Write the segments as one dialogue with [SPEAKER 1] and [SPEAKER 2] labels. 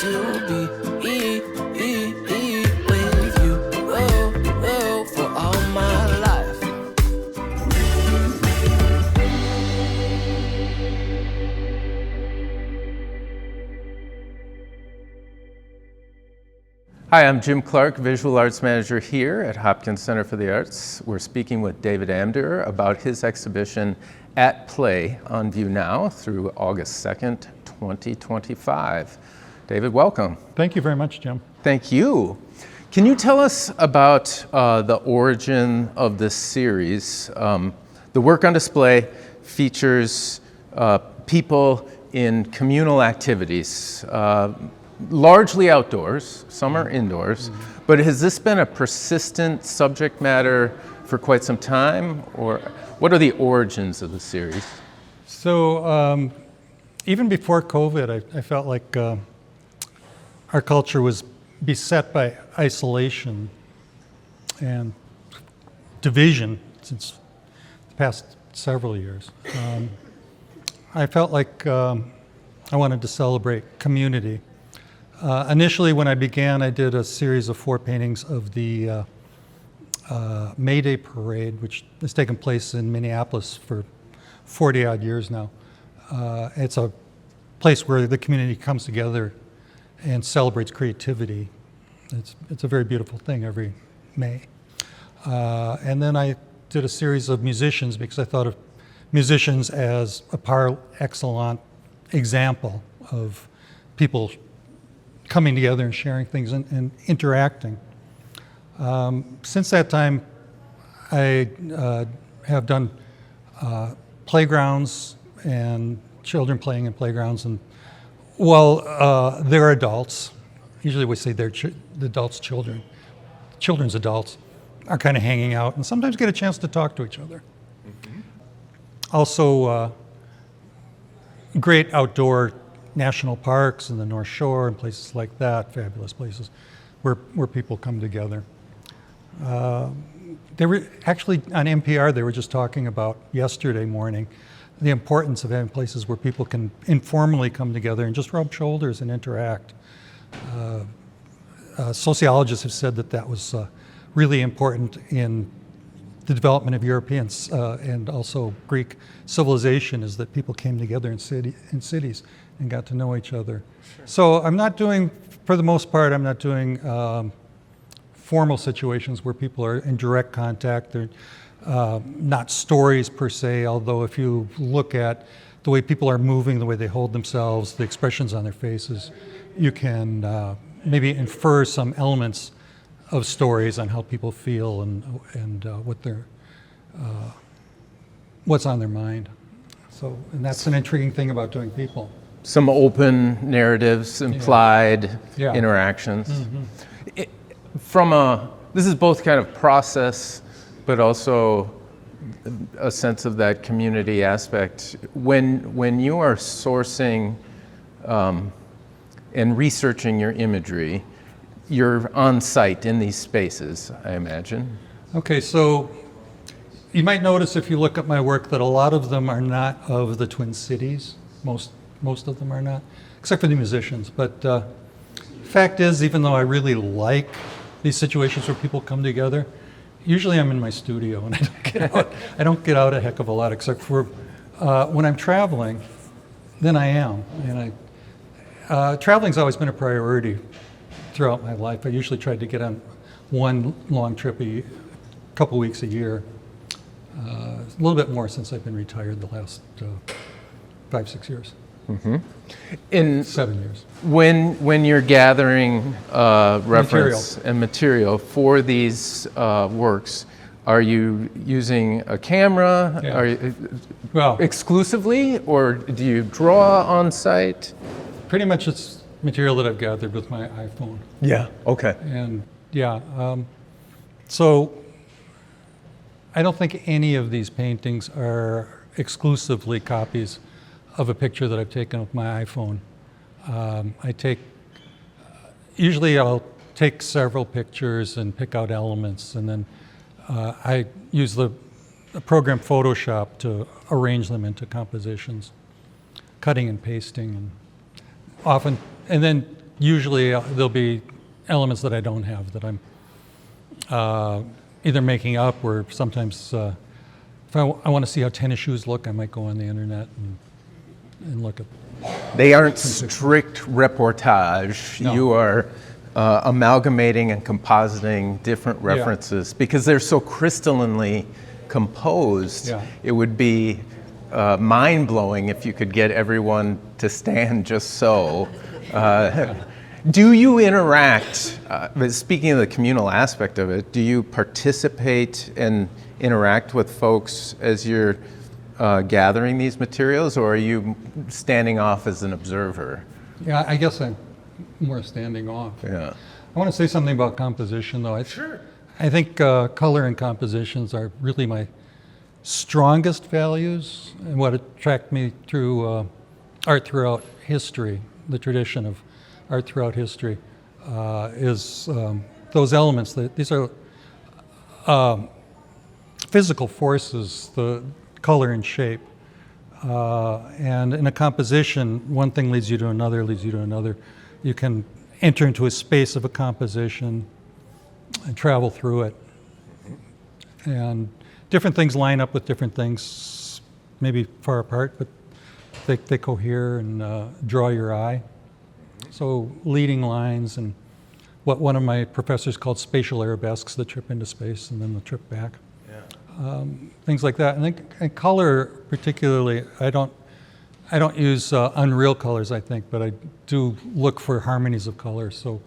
[SPEAKER 1] to be with you, for all my life.
[SPEAKER 2] Hi, I'm Jim Clark, Visual Arts Manager here at Hopkins Center for the Arts. We're speaking with David Amdur about his exhibition At Play on view now through August 2nd, 2025. David, welcome.
[SPEAKER 3] Thank you very much, Jim.
[SPEAKER 2] Thank you. Can you tell us about the origin of this series? The work on display features people in communal activities, largely outdoors, some are indoors, but has this been a persistent subject matter for quite some time, or what are the origins of the series?
[SPEAKER 3] So even before COVID, I felt like our culture was beset by isolation and division since the past several years. I felt like I wanted to celebrate community. Initially, when I began, I did a series of 4 paintings of the May Day Parade, which has taken place in Minneapolis for 40-odd years now. It's a place where the community comes together and celebrates creativity. It's a very beautiful thing every May. And then I did a series of musicians because I thought of musicians as a par excellence example of people coming together and sharing things and interacting. Since that time, I have done playgrounds and children playing in playgrounds. And while they're adults, usually we say they're the adults' children, children's adults are kind of hanging out and sometimes get a chance to talk to each other. Mm-hmm. Also, great outdoor national parks in the North Shore and places like that, fabulous places where people come together. They were actually on NPR, they were just talking about yesterday morning the importance of having places where people can informally come together and just rub shoulders and interact. Sociologists have said that was really important in the development of Europeans and also Greek civilization, is that people came together in cities and got to know each other. Sure. So I'm not doing, for the most part, I'm not doing formal situations where people are in direct contact. They're not stories per se, although if you look at the way people are moving, the way they hold themselves, the expressions on their faces, you can maybe infer some elements of stories on how people feel and what's on their mind. So, and that's an intriguing thing about doing people.
[SPEAKER 2] Some open narratives, implied interactions.
[SPEAKER 3] Mm-hmm.
[SPEAKER 2] This is both kind of process, but also a sense of that community aspect. When you are sourcing and researching your imagery, you're on site in these spaces, I imagine.
[SPEAKER 3] Okay, so you might notice if you look at my work that a lot of them are not of the Twin Cities. Most of them are not, except for the musicians. But fact is, even though I really like these situations where people come together, usually I'm in my studio and I don't get out a heck of a lot, except for when I'm traveling, then I am. And traveling's always been a priority throughout my life. I usually tried to get on one long trip a couple weeks a year. A little bit more since I've been retired the last 5-6 years.
[SPEAKER 2] Mm-hmm. In
[SPEAKER 3] 7 years.
[SPEAKER 2] When you're gathering reference and material for these works, are you using a camera?
[SPEAKER 3] Yeah.
[SPEAKER 2] Are you, exclusively, or do you draw on site?
[SPEAKER 3] Pretty much it's material that I've gathered with my iPhone.
[SPEAKER 2] Yeah, okay.
[SPEAKER 3] And so I don't think any of these paintings are exclusively copies of a picture that I've taken with my iPhone. Usually I'll take several pictures and pick out elements, and then I use the program Photoshop to arrange them into compositions, cutting and pasting, and then usually there'll be elements that I don't have that I'm either making up, or sometimes if I want to see how tennis shoes look, I might go on the internet and look at.
[SPEAKER 2] They aren't strict reportage.
[SPEAKER 3] No.
[SPEAKER 2] You are amalgamating and compositing different references because they're so crystallinely composed.
[SPEAKER 3] Yeah.
[SPEAKER 2] It would be mind-blowing if you could get everyone to stand just so. Do you interact, speaking of the communal aspect of it, do you participate and interact with folks as you're gathering these materials, or are you standing off as an observer?
[SPEAKER 3] Yeah, I guess I'm more standing off.
[SPEAKER 2] Yeah.
[SPEAKER 3] I want to say something about composition, though.
[SPEAKER 2] Sure.
[SPEAKER 3] I think color and compositions are really my strongest values, and what attract me through art throughout history, the tradition of art throughout history, is those elements. These are physical forces, the color and shape. And in a composition, one thing leads you to another, leads you to another. You can enter into a space of a composition and travel through it. And different things line up with different things, maybe far apart, but they cohere and draw your eye. So leading lines and what one of my professors called spatial arabesques, the trip into space and then the trip back. Things like that. And color particularly, I don't use unreal colors, I think, but I do look for harmonies of color. So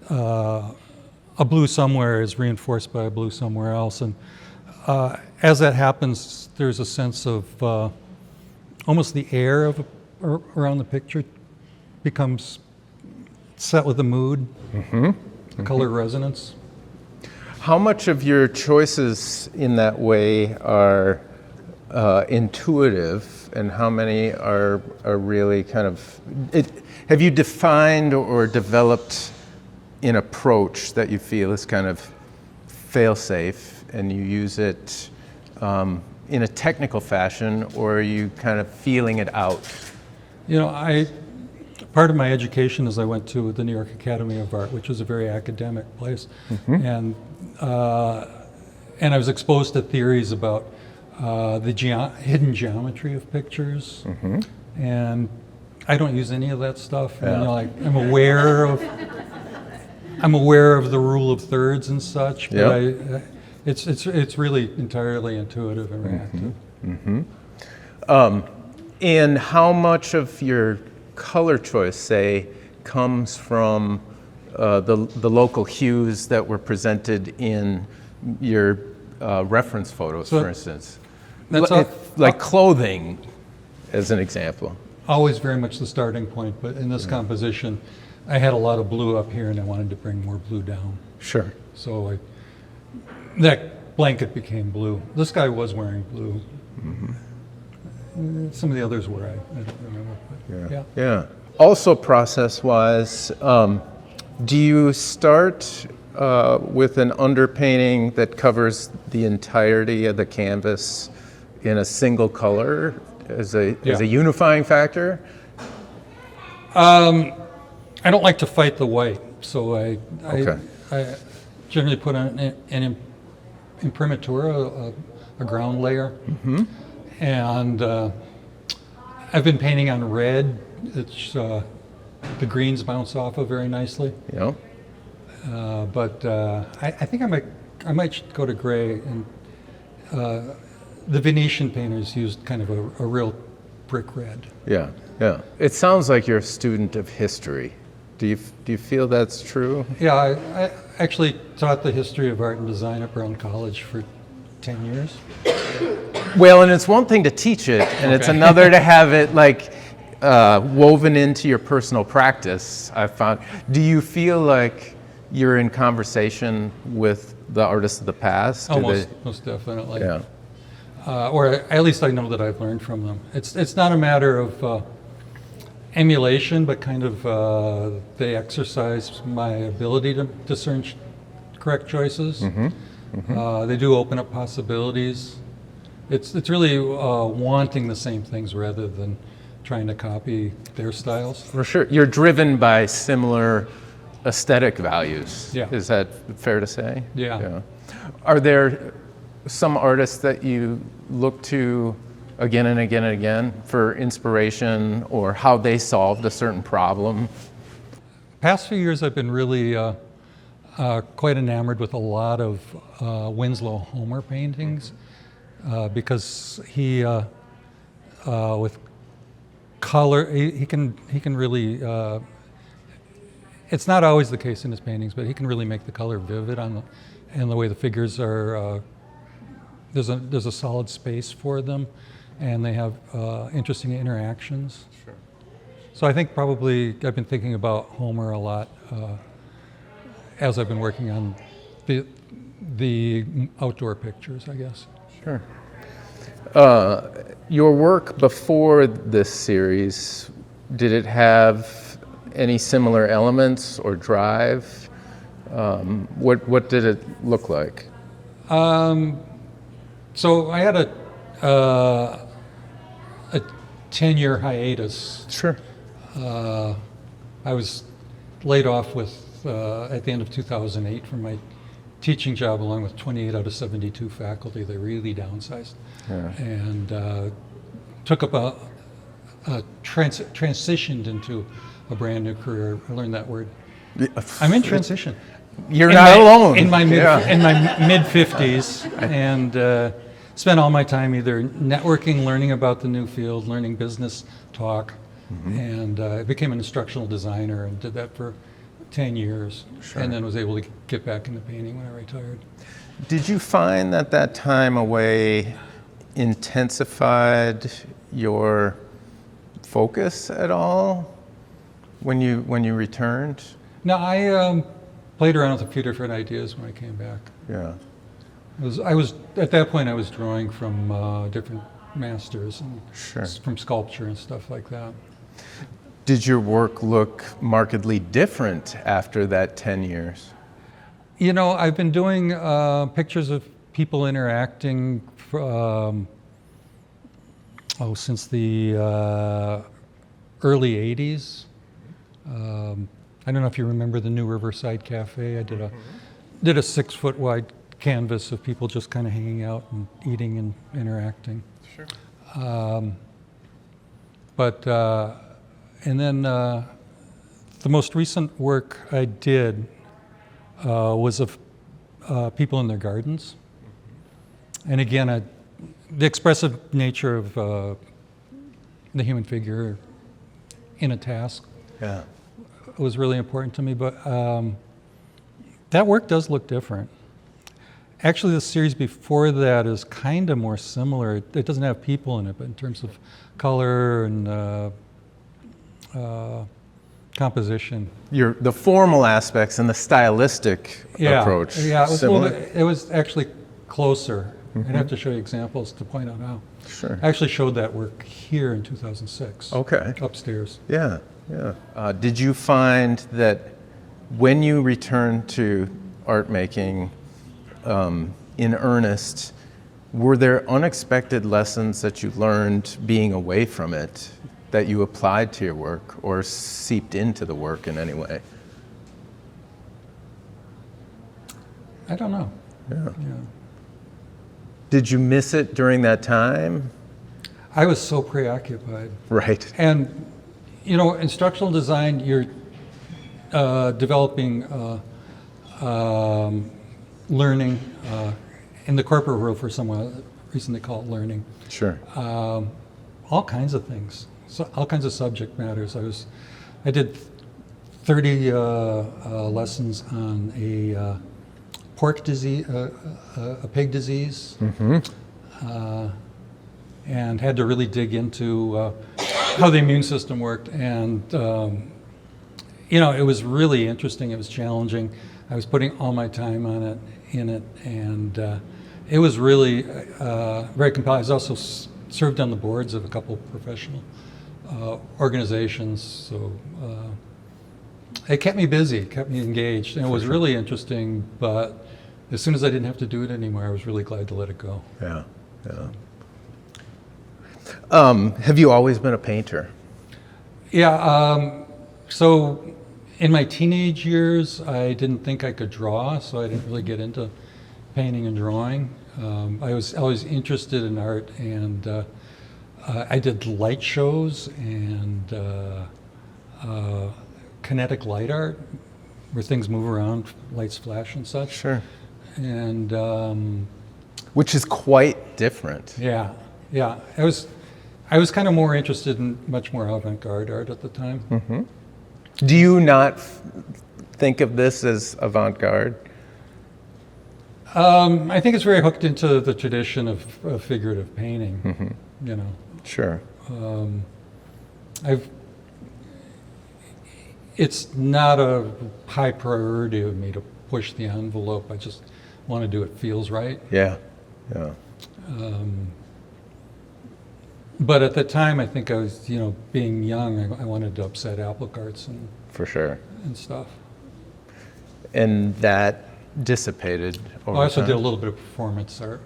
[SPEAKER 3] a blue somewhere is reinforced by a blue somewhere else. And as that happens, there's a sense of almost the air of around the picture becomes set with the mood, color resonance.
[SPEAKER 2] How much of your choices in that way are intuitive, and how many are really kind of, have you defined or developed an approach that you feel is kind of fail-safe, and you use it in a technical fashion, or are you kind of feeling it out?
[SPEAKER 3] You know, part of my education is I went to the New York Academy of Art, which was a very academic place, and I was exposed to theories about the hidden geometry of pictures, and I don't use any of that stuff. And, you know, like, I'm aware of the rule of thirds and such, but it's really entirely intuitive and reactive.
[SPEAKER 2] And how much of your color choice, say, comes from the local hues that were presented in your reference photos, for instance? Like clothing, as an example.
[SPEAKER 3] Always very much the starting point, but in this composition, I had a lot of blue up here and I wanted to bring more blue down.
[SPEAKER 2] Sure.
[SPEAKER 3] So that blanket became blue. This guy was wearing blue. Some of the others were, I don't remember. But
[SPEAKER 2] Yeah. Also, process-wise, do you start with an underpainting that covers the entirety of the canvas in a single color as a unifying factor?
[SPEAKER 3] I don't like to fight the white, so I generally put on an imprimatur, a ground layer. And I've been painting on red. It's the greens bounce off of very nicely.
[SPEAKER 2] Yeah.
[SPEAKER 3] But I think I might go to gray. And the Venetian painters used kind of a real brick red.
[SPEAKER 2] Yeah. It sounds like you're a student of history. Do you feel that's true?
[SPEAKER 3] Yeah, I actually taught the history of art and design at Brown College for 10 years.
[SPEAKER 2] Well, and it's one thing to teach it, and it's another to have it like woven into your personal practice, I've found. Do you feel like you're in conversation with the artists of the past?
[SPEAKER 3] Most definitely.
[SPEAKER 2] Yeah.
[SPEAKER 3] Or at least I know that I've learned from them. It's not a matter of emulation, but kind of they exercise my ability to discern correct choices. They do open up possibilities. It's really wanting the same things rather than trying to copy their styles.
[SPEAKER 2] For sure. You're driven by similar aesthetic values.
[SPEAKER 3] Yeah.
[SPEAKER 2] Is that fair to say?
[SPEAKER 3] Yeah.
[SPEAKER 2] Are there some artists that you look to again and again and again for inspiration or how they solved a certain problem?
[SPEAKER 3] Past few years, I've been really quite enamored with a lot of Winslow Homer paintings because he, with color, he can really. It's not always the case in his paintings, but he can really make the color vivid and the way the figures are. There's a solid space for them, and they have interesting interactions.
[SPEAKER 2] Sure.
[SPEAKER 3] So I think probably I've been thinking about Homer a lot as I've been working on the outdoor pictures, I guess.
[SPEAKER 2] Sure. Your work before this series, did it have any similar elements or drive? What did it look like?
[SPEAKER 3] So I had a 10-year hiatus.
[SPEAKER 2] Sure.
[SPEAKER 3] I was laid off at the end of 2008 from my teaching job, along with 28 out of 72 faculty. They really downsized, and took up transitioned into a brand new career. I learned that word. I'm in transition.
[SPEAKER 2] You're not alone.
[SPEAKER 3] In my mid 50s, and spent all my time either networking, learning about the new field, learning business talk, and I became an instructional designer and did that for 10 years, and then was able to get back into painting when I retired.
[SPEAKER 2] Did you find that time away intensified your focus at all when you returned?
[SPEAKER 3] No, I played around with a few different ideas when I came back.
[SPEAKER 2] Yeah.
[SPEAKER 3] I was at that point I was drawing from different masters and from sculpture and stuff like that.
[SPEAKER 2] Did your work look markedly different after that 10 years?
[SPEAKER 3] You know, I've been doing pictures of people interacting since the early 80s. I don't know if you remember the new Riverside Cafe. I did a 6-foot wide canvas of people just kind of hanging out and eating and interacting.
[SPEAKER 2] Sure.
[SPEAKER 3] And then the most recent work I did was of people in their gardens. And again, the expressive nature of the human figure in a task was really important to me. But that work does look different. Actually, the series before that is kind of more similar. It doesn't have people in it, but in terms of color and composition.
[SPEAKER 2] The formal aspects and the stylistic approach.
[SPEAKER 3] Yeah,
[SPEAKER 2] similar?
[SPEAKER 3] it was actually closer. I'd have to show you examples to point out how.
[SPEAKER 2] Sure.
[SPEAKER 3] I actually showed that work here in 2006.
[SPEAKER 2] Okay.
[SPEAKER 3] Upstairs.
[SPEAKER 2] Yeah. Did you find that when you returned to art making in earnest, were there unexpected lessons that you learned being away from it that you applied to your work or seeped into the work in any way?
[SPEAKER 3] I don't know.
[SPEAKER 2] Yeah. Did you miss it during that time?
[SPEAKER 3] I was so preoccupied.
[SPEAKER 2] Right.
[SPEAKER 3] And, you know, instructional design, you're developing learning in the corporate world, for some reason they call it learning.
[SPEAKER 2] Sure.
[SPEAKER 3] All kinds of things, so all kinds of subject matters. I did 30 lessons on a pork disease, a pig disease, and had to really dig into how the immune system worked. And you know, it was really interesting. It was challenging. I was putting all my time in it, and it was really very compelling. I was also served on the boards of a couple of professional organizations, so it kept me busy, kept me engaged, and it was really interesting. But as soon as I didn't have to do it anymore, I was really glad to let it go.
[SPEAKER 2] Yeah. Have you always been a painter?
[SPEAKER 3] Yeah, so in my teenage years, I didn't think I could draw, so I didn't really get into painting and drawing. I was always interested in art, and I did light shows and kinetic light art, where things move around, lights flash and such.
[SPEAKER 2] Sure.
[SPEAKER 3] And
[SPEAKER 2] which is quite different.
[SPEAKER 3] yeah. I was kind of more interested in much more avant-garde art at the time.
[SPEAKER 2] Mm-hmm. Do you not think of this as avant-garde?
[SPEAKER 3] I think it's very hooked into the tradition of figurative painting.
[SPEAKER 2] Mm-hmm.
[SPEAKER 3] You know.
[SPEAKER 2] Sure.
[SPEAKER 3] It's not a high priority of me to push the envelope. I just want to do it feels right.
[SPEAKER 2] Yeah.
[SPEAKER 3] But at the time, I think I was, being young, I wanted to upset apple carts and
[SPEAKER 2] For sure.
[SPEAKER 3] and stuff.
[SPEAKER 2] And that dissipated over
[SPEAKER 3] I also
[SPEAKER 2] time?
[SPEAKER 3] did a little bit of performance art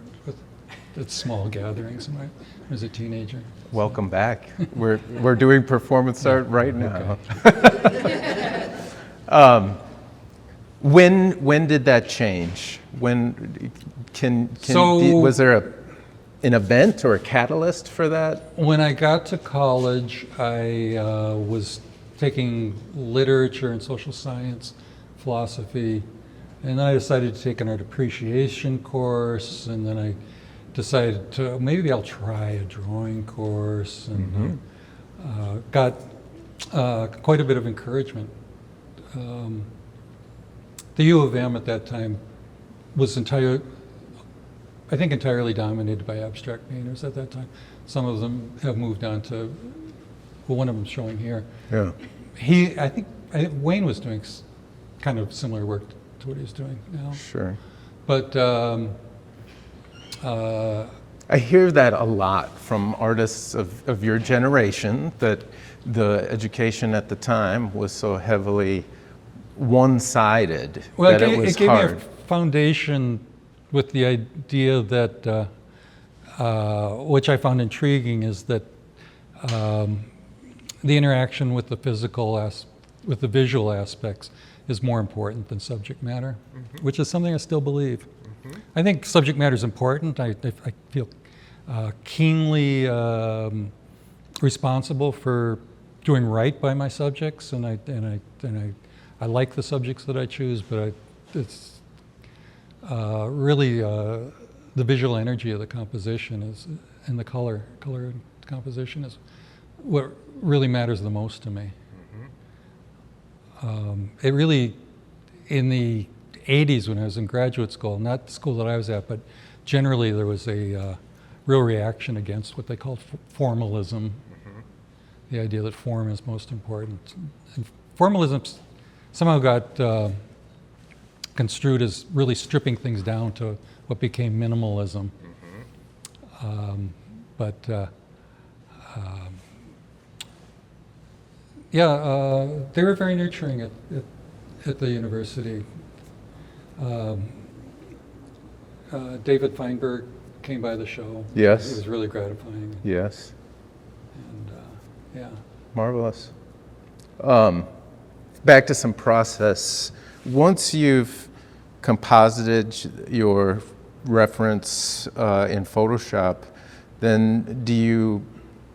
[SPEAKER 3] at small gatherings when I was a teenager.
[SPEAKER 2] Welcome back. We're doing performance art right now. When did that change? Was there an event or a catalyst for that?
[SPEAKER 3] When I got to college, I was taking literature and social science, philosophy, and then I decided to take an art appreciation course, and then I decided to maybe I'll try a drawing course, and got quite a bit of encouragement. The U of M at that time was entirely dominated by abstract painters at that time. Some of them have moved on to, one of them showing here.
[SPEAKER 2] Yeah.
[SPEAKER 3] I think Wayne was doing kind of similar work to what he's doing now.
[SPEAKER 2] Sure.
[SPEAKER 3] But
[SPEAKER 2] I hear that a lot from artists of your generation, that the education at the time was so heavily one-sided that it was
[SPEAKER 3] gave
[SPEAKER 2] hard.
[SPEAKER 3] me a foundation with the idea that, which I found intriguing, is that the interaction with the with the visual aspects is more important than subject matter, which is something I still believe. I think subject matter is important. I feel keenly responsible for doing right by my subjects, and I like the subjects that I choose, but it's really the visual energy of the composition and the color composition is what really matters the most to me. It really, in the 80s when I was in graduate school, not the school that I was at, but generally there was a real reaction against what they called formalism, the idea that form is most important. And formalism somehow got construed as really stripping things down to what became minimalism. They were very nurturing at the university. David Feinberg came by the show.
[SPEAKER 2] Yes.
[SPEAKER 3] It was really gratifying.
[SPEAKER 2] Yes.
[SPEAKER 3] And
[SPEAKER 2] Marvelous. Back to some process. Once you've composited your reference in Photoshop, then do you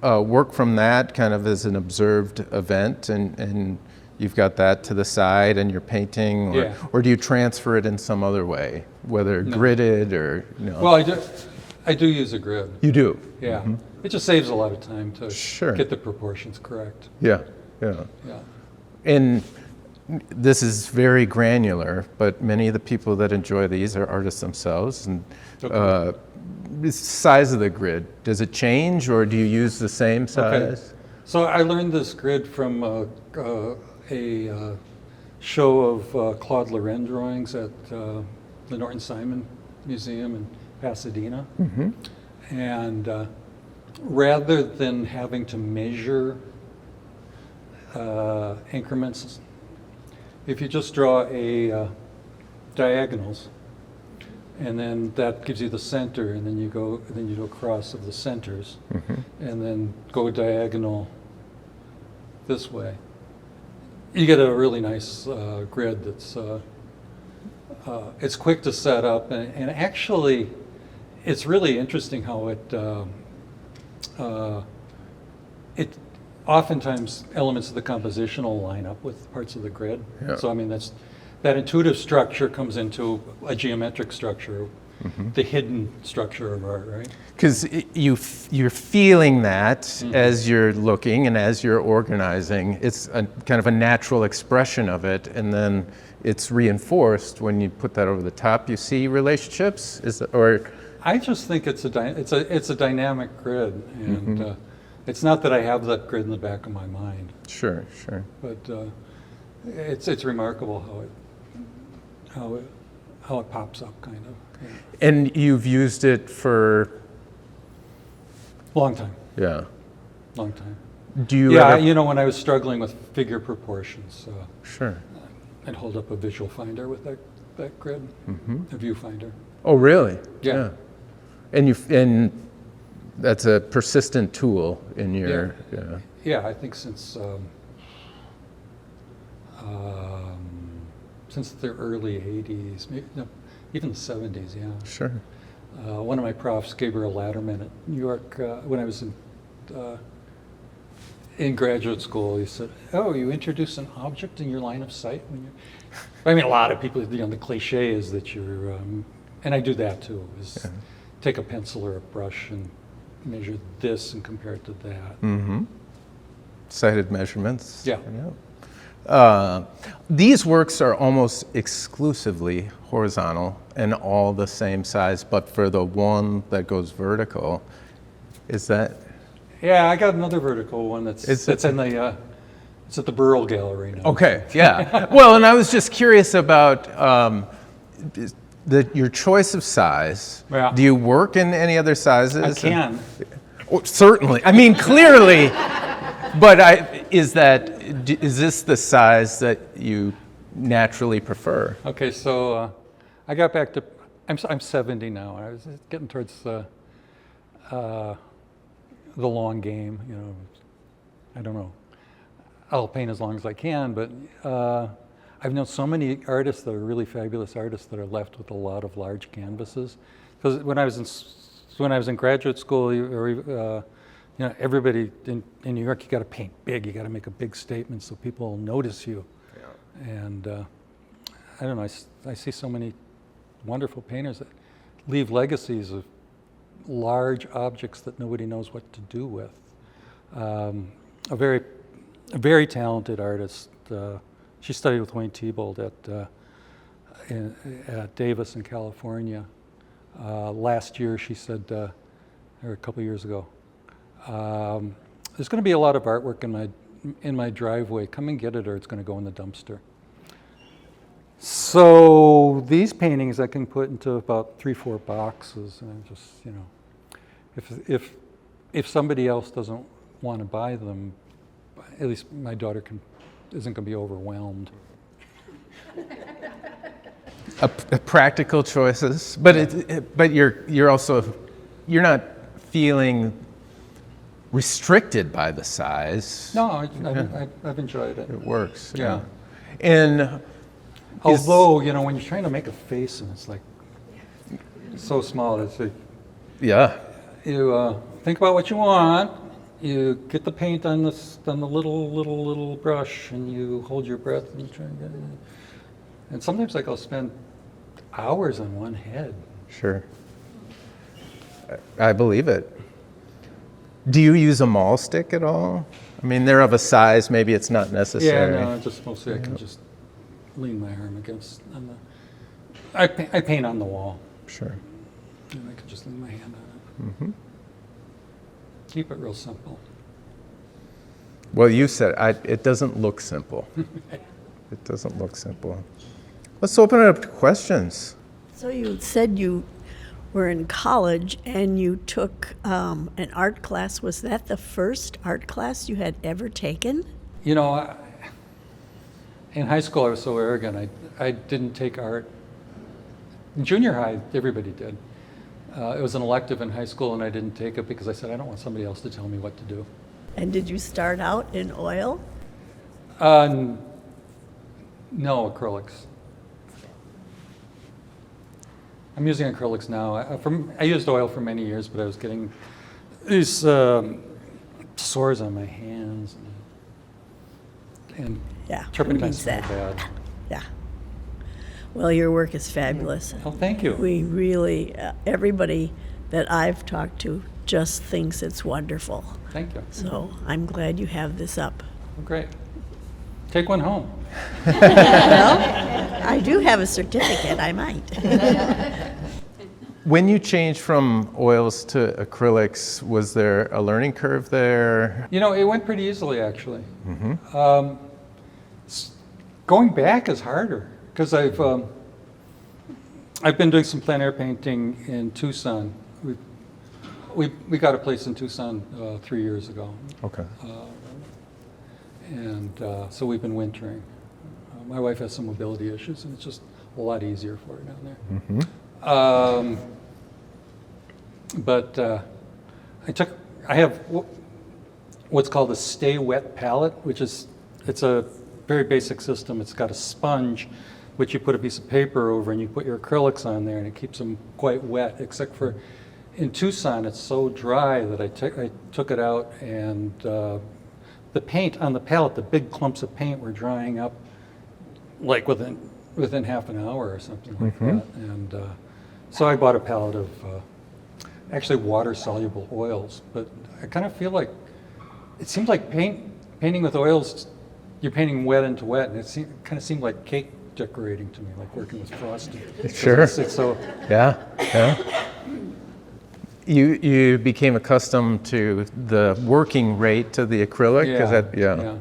[SPEAKER 2] work from that kind of as an observed event, and you've got that to the side and you're painting, or do you transfer it in some other way, whether gridded or no?
[SPEAKER 3] Well, I do use a grid.
[SPEAKER 2] You do?
[SPEAKER 3] Yeah. It just saves a lot of time to
[SPEAKER 2] Sure.
[SPEAKER 3] get the proportions correct.
[SPEAKER 2] Yeah. And this is very granular, but many of the people that enjoy these are artists themselves. And the size of the grid, does it change, or do you use the same size?
[SPEAKER 3] Okay. So I learned this grid from a show of Claude Lorraine drawings at the Norton Simon Museum in Pasadena. And rather than having to measure increments, if you just draw diagonals and then that gives you the center, and then you go across of the centers, and then go diagonal this way. You get a really nice grid that's it's quick to set up, and actually it's really interesting how it oftentimes elements of the composition will line up with parts of the grid.
[SPEAKER 2] Yeah.
[SPEAKER 3] So I mean that intuitive structure comes into a geometric structure, the hidden structure of art, right?
[SPEAKER 2] Because you're feeling that as you're looking and as you're organizing. It's a kind of a natural expression of it, and then it's reinforced when you put that over the top. You see relationships,
[SPEAKER 3] I just think it's a dynamic grid, and it's not that I have that grid in the back of my mind.
[SPEAKER 2] Sure.
[SPEAKER 3] But it's remarkable how it pops up, kind of. Yeah.
[SPEAKER 2] And you've used it for
[SPEAKER 3] Long time.
[SPEAKER 2] Yeah.
[SPEAKER 3] Long time.
[SPEAKER 2] Do you
[SPEAKER 3] Yeah,
[SPEAKER 2] ever?
[SPEAKER 3] when I was struggling with figure proportions,
[SPEAKER 2] Sure.
[SPEAKER 3] I'd hold up a visual finder with that grid, a viewfinder.
[SPEAKER 2] Oh, really?
[SPEAKER 3] Yeah.
[SPEAKER 2] And that's a persistent tool in your. Yeah.
[SPEAKER 3] Yeah, I think since the early 80s, maybe, no, even the 70s, yeah.
[SPEAKER 2] Sure.
[SPEAKER 3] One of my profs, Gabriel Latterman at New York, when I was in graduate school, he said, "Oh, you introduce an object in your line of sight when you." I mean, a lot of people, the cliche is that you're, and I do that too. Is take a pencil or a brush and measure this and compare it to that.
[SPEAKER 2] Sighted measurements.
[SPEAKER 3] Yeah.
[SPEAKER 2] These works are almost exclusively horizontal and all the same size, but for the one that goes vertical, is that?
[SPEAKER 3] Yeah, I got another vertical one that's in the it's at the Burrell Gallery now.
[SPEAKER 2] Okay, yeah. Well, and I was just curious about your choice of size.
[SPEAKER 3] Yeah.
[SPEAKER 2] Do you work in any other sizes?
[SPEAKER 3] I can.
[SPEAKER 2] Oh, certainly. I mean, clearly. But is this the size that you naturally prefer?
[SPEAKER 3] Okay, so I got back to, I'm 70 now. I was getting towards the long game, I don't know. I'll paint as long as I can, but I've known so many artists that are really fabulous artists that are left with a lot of large canvases. Because when I was in graduate school, everybody in New York, you got to paint big. You got to make a big statement so people will notice you. Yeah. And I don't know. I see so many wonderful painters that leave legacies of large objects that nobody knows what to do with. A very talented artist. She studied with Wayne Thibault at Davis in California. Last year, she said, or a couple years ago, there's going to be a lot of artwork in my driveway. Come and get it, or it's going to go in the dumpster. So these paintings I can put into about 3-4 boxes, and just if somebody else doesn't want to buy them, at least my daughter isn't going to be overwhelmed.
[SPEAKER 2] Practical choices, but you're also not feeling restricted by the size.
[SPEAKER 3] No, I've enjoyed it.
[SPEAKER 2] It works.
[SPEAKER 3] Yeah.
[SPEAKER 2] And
[SPEAKER 3] although when you're trying to make a face and it's like so small, it's like,
[SPEAKER 2] yeah.
[SPEAKER 3] You think about what you want. You get the paint on the little brush, and you hold your breath and you try and get it. And sometimes I'll spend hours on one head.
[SPEAKER 2] Sure. I believe it. Do you use a maul stick at all? I mean, they're of a size, maybe it's not necessary.
[SPEAKER 3] Yeah, no, just mostly I can just lean my arm against I paint on the wall.
[SPEAKER 2] Sure.
[SPEAKER 3] And I can just lean my hand on it. Keep it real simple.
[SPEAKER 2] Well, you said it doesn't look simple. It doesn't look simple. Let's open it up to questions.
[SPEAKER 4] So you said you were in college and you took an art class. Was that the first art class you had ever taken?
[SPEAKER 3] In high school I was so arrogant. I didn't take art In junior high, everybody did. It was an elective in high school, and I didn't take it because I said, I don't want somebody else to tell me what to do.
[SPEAKER 4] And did you start out in oil?
[SPEAKER 3] No, acrylics. I'm using acrylics now. I used oil for many years, but I was getting these sores on my hands, and
[SPEAKER 4] Yeah.
[SPEAKER 3] turpentine
[SPEAKER 4] who needs
[SPEAKER 3] smell
[SPEAKER 4] that?
[SPEAKER 3] bad.
[SPEAKER 4] Yeah. Well, your work is fabulous.
[SPEAKER 3] Oh, thank you.
[SPEAKER 4] We really, everybody that I've talked to just thinks it's wonderful.
[SPEAKER 3] Thank you.
[SPEAKER 4] So I'm glad you have this up.
[SPEAKER 3] Oh, great. Take one home.
[SPEAKER 4] Well, I do have a certificate, I might.
[SPEAKER 2] When you changed from oils to acrylics, was there a learning curve there?
[SPEAKER 3] You know, it went pretty easily, actually. Going back is harder because I've been doing some plein air painting in Tucson. We got a place in Tucson 3 years ago,
[SPEAKER 2] Okay.
[SPEAKER 3] and so we've been wintering. My wife has some mobility issues, and it's just a lot easier for her down there. But I have what's called a stay wet palette, which is, it's a very basic system. It's got a sponge, which you put a piece of paper over, and you put your acrylics on there, and it keeps them quite wet, except for in Tucson, it's so dry that I took it out, and the paint on the palette, the big clumps of paint were drying up like within half an hour or something like that. And so I bought a palette of actually water-soluble oils, but I kind of feel like it seems like painting with oils, you're painting wet into wet, and it kind of seemed like cake decorating to me, like working with frosting.
[SPEAKER 2] Sure.
[SPEAKER 3] It's so
[SPEAKER 2] Yeah. You became accustomed to the working rate of the acrylic?
[SPEAKER 3] yeah.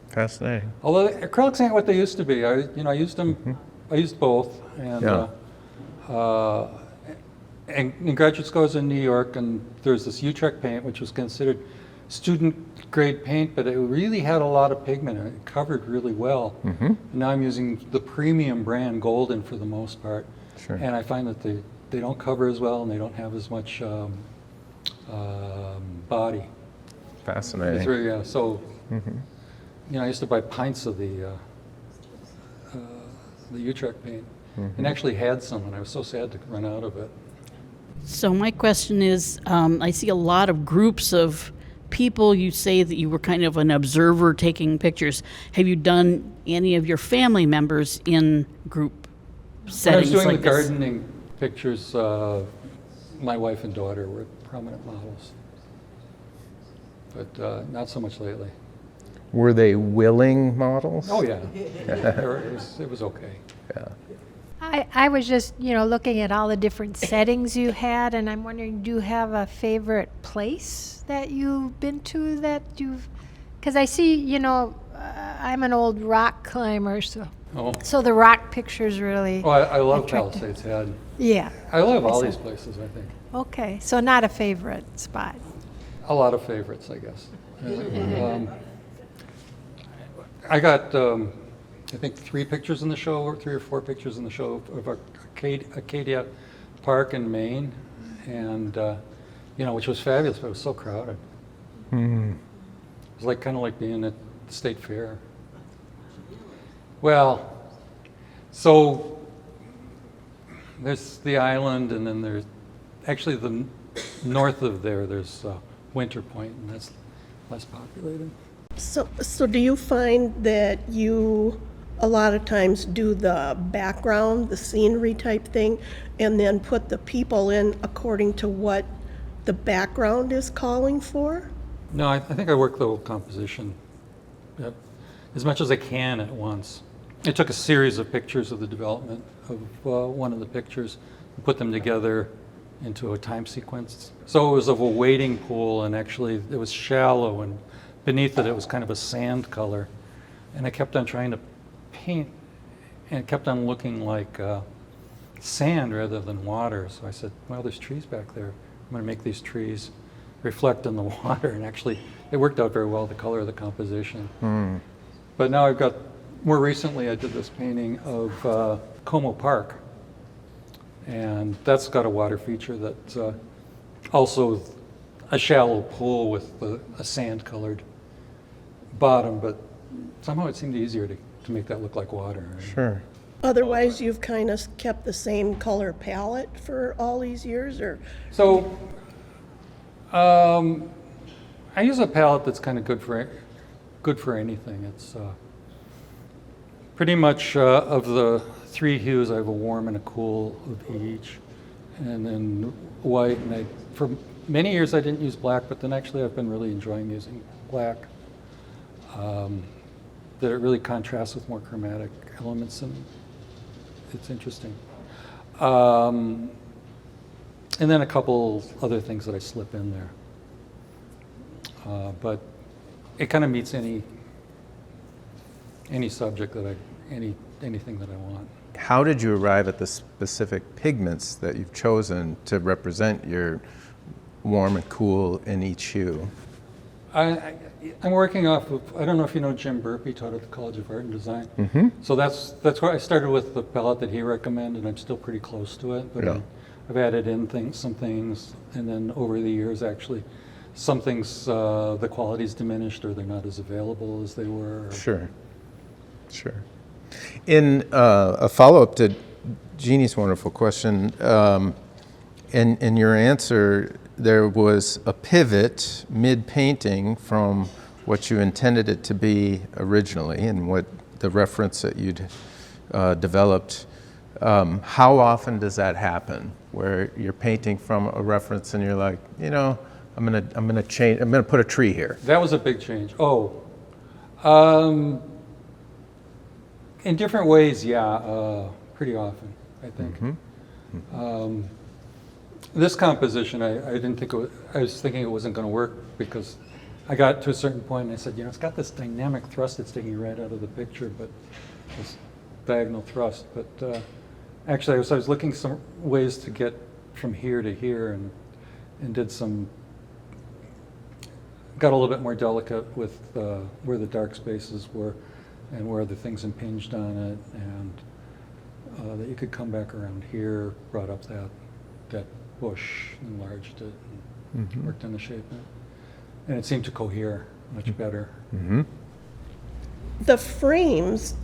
[SPEAKER 2] Fascinating.
[SPEAKER 3] Although acrylics ain't what they used to be. I used them. I used both, and and in graduate school I was in New York, and there's this Utrecht paint, which was considered student grade paint, but it really had a lot of pigment, and it covered really well. And now I'm using the premium brand Golden for the most part, and I find that they don't cover as well, and they don't have as much body.
[SPEAKER 2] Fascinating.
[SPEAKER 3] It's really, so. I used to buy pints of the Utrecht paint, and actually had some, and I was so sad to run out of it.
[SPEAKER 5] So my question is, I see a lot of groups of people. You say that you were kind of an observer taking pictures. Have you done any of your family members in group settings like this?
[SPEAKER 3] When I was doing the gardening pictures, my wife and daughter were prominent models, but not so much lately.
[SPEAKER 2] Were they willing models?
[SPEAKER 3] Oh yeah, it was okay.
[SPEAKER 2] Yeah.
[SPEAKER 6] I was just, looking at all the different settings you had, and I'm wondering, do you have a favorite place that you've been to that because I see, I'm an old rock climber, so the rock pictures really.
[SPEAKER 3] Oh, I love
[SPEAKER 6] attractive.
[SPEAKER 3] Palisades Head.
[SPEAKER 6] Yeah.
[SPEAKER 3] I love all these places, I think.
[SPEAKER 6] Okay, so not a favorite spot.
[SPEAKER 3] A lot of favorites, I guess. I got, I think 3 pictures in the show, or 3 or 4 pictures in the show of Acadia Park in Maine, and which was fabulous, but it was so crowded. It was kind of like being at the state fair. Well, so there's the island, and then there's actually the north of there's Winter Point, and that's less populated.
[SPEAKER 7] So do you find that you a lot of times do the background, the scenery type thing, and then put the people in according to what the background is calling for?
[SPEAKER 3] No, I think I work the whole composition as much as I can at once. I took a series of pictures of the development of one of the pictures and put them together into a time sequence. So it was of a wading pool, and actually it was shallow, and beneath it was kind of a sand color. And I kept on trying to paint, and it kept on looking like sand rather than water. So I said, well, there's trees back there. I'm going to make these trees reflect in the water. And actually, it worked out very well, the color of the composition. But now I've got more recently I did this painting of Como Park, and that's got a water feature that's also a shallow pool with a sand-colored bottom, but somehow it seemed easier to make that look like water. Right?
[SPEAKER 2] Sure.
[SPEAKER 7] Otherwise, you've kind of kept the same color palette for all these years, or?
[SPEAKER 3] So I use a palette that's kind of good for anything. It's pretty much of the three hues, I have a warm and a cool of each, and then white. And for many years I didn't use black, but then actually I've been really enjoying using black. That it really contrasts with more chromatic elements, and it's interesting. And then a couple other things that I slip in there. But it kind of meets any subject that anything that I want.
[SPEAKER 2] How did you arrive at the specific pigments that you've chosen to represent your warm and cool in each hue?
[SPEAKER 3] I'm working off of, I don't know if you know Jim Burpe, he taught at the College of Art and Design.
[SPEAKER 2] Mm-hmm.
[SPEAKER 3] So that's where I started with the palette that he recommended, and I'm still pretty close to it. But
[SPEAKER 2] Yeah.
[SPEAKER 3] I've added in some things, and then over the years, actually, some things, the quality's diminished or they're not as available as they were.
[SPEAKER 2] Sure. In a follow-up to Jeannie's wonderful question, in your answer, there was a pivot mid-painting from what you intended it to be originally and what the reference that you'd developed. How often does that happen, where you're painting from a reference and you're like, you know, I'm gonna change. I'm gonna put a tree here.
[SPEAKER 3] That was a big change. In different ways, yeah, pretty often, I think.
[SPEAKER 2] Mm-hmm.
[SPEAKER 3] This composition, I didn't think I was thinking it wasn't going to work, because I got to a certain point and I said, you know, it's got this dynamic thrust that's taking you right out of the picture, but this diagonal thrust. But actually, I was looking some ways to get from here to here, and did got a little bit more delicate with where the dark spaces were and where the things impinged on it, and that you could come back around here, brought up that bush, enlarged it, and
[SPEAKER 2] Mm-hmm.
[SPEAKER 3] worked on the shape. And it seemed to cohere much better.
[SPEAKER 2] Mm-hmm.
[SPEAKER 7] The frames,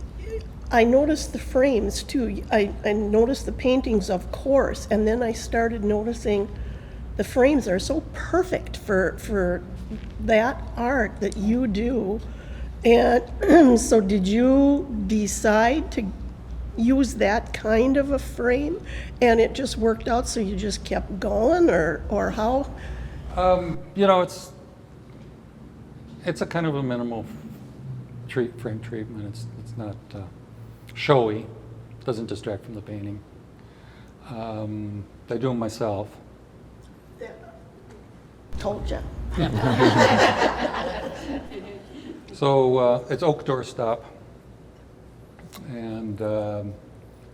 [SPEAKER 7] I noticed the frames too. I noticed the paintings, of course, and then I started noticing the frames are so perfect for that art that you do. And so did you decide to use that kind of a frame, and it just worked out, so you just kept going, or how?
[SPEAKER 3] You know, it's a kind of a minimal frame treatment. It's not showy. It doesn't distract from the painting. I do them myself.
[SPEAKER 7] Told you.
[SPEAKER 3] So it's oak doorstop, and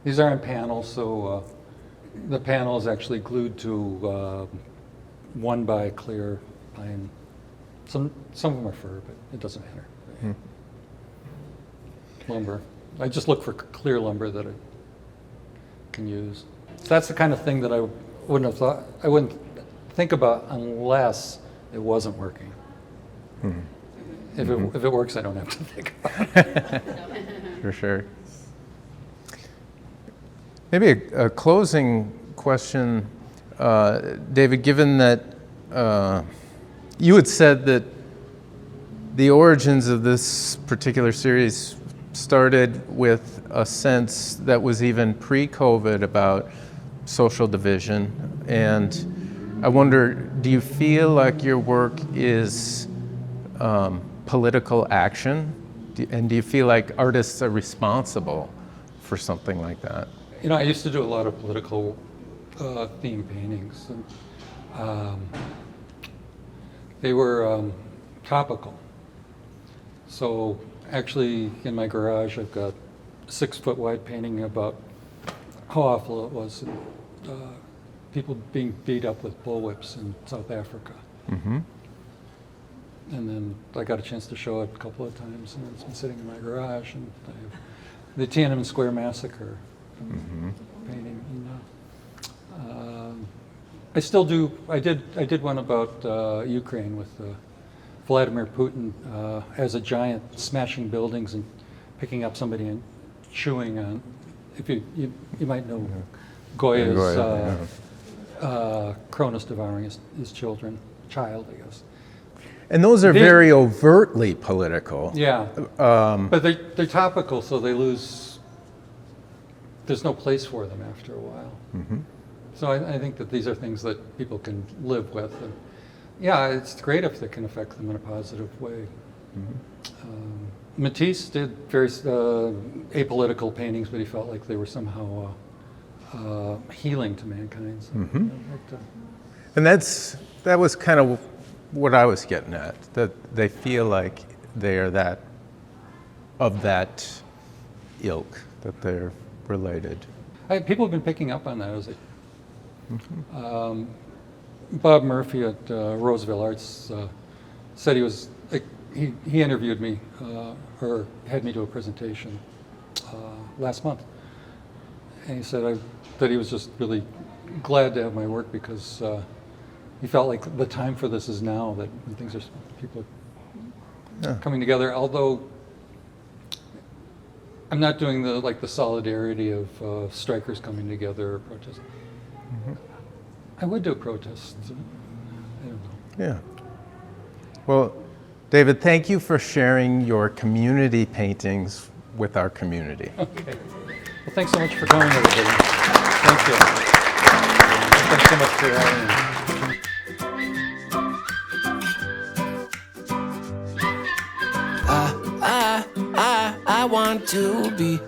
[SPEAKER 3] these are on panels. So the panel is actually glued to 1x clear pine. Some of them are fir, but it doesn't matter. Lumber. I just look for clear lumber that I can use. So that's the kind of thing that I wouldn't think about unless it wasn't working. If it works, I don't have to think about it.
[SPEAKER 2] For sure. Maybe a closing question, David, given that you had said that the origins of this particular series started with a sense that was even pre-COVID about social division, and I wonder, do you feel like your work is political action? And do you feel like artists are responsible for something like that?
[SPEAKER 3] You know, I used to do a lot of political theme paintings, and they were topical. So actually, in my garage, I've got a 6-foot wide painting about how awful it was, people being beat up with bullwhips in South Africa.
[SPEAKER 2] Mm-hmm.
[SPEAKER 3] And then I got a chance to show it a couple of times, and it's been sitting in my garage. And I have the Tiananmen Square Massacre painting. And, I still do. I did one about Ukraine with Vladimir Putin as a giant smashing buildings and picking up somebody and chewing on. If you might know Goya's Cronus devouring his child, I guess.
[SPEAKER 2] And those are very overtly political.
[SPEAKER 3] Yeah, but they're topical, so they lose. There's no place for them after a while. So I think that these are things that people can live with. And yeah, it's great if they can affect them in a positive way. Matisse did very apolitical paintings, but he felt like they were somehow healing to mankind. So,
[SPEAKER 2] And that was kind of what I was getting at, that they feel like they are of that ilk, that they're related.
[SPEAKER 3] People have been picking up on that. As Bob Murphy at Roseville Arts said he interviewed me or had me do a presentation last month, and he said that he was just really glad to have my work because he felt like the time for this is now, that when things are, people are coming together. Although I'm not doing the solidarity of strikers coming together or protesting. I would do a protest. I don't know.
[SPEAKER 2] Yeah. Well, David, thank you for sharing your community paintings with our community.
[SPEAKER 3] Okay. Well, thanks so much for coming, everybody. Thank you. Thanks so much for having me.
[SPEAKER 1] I want to be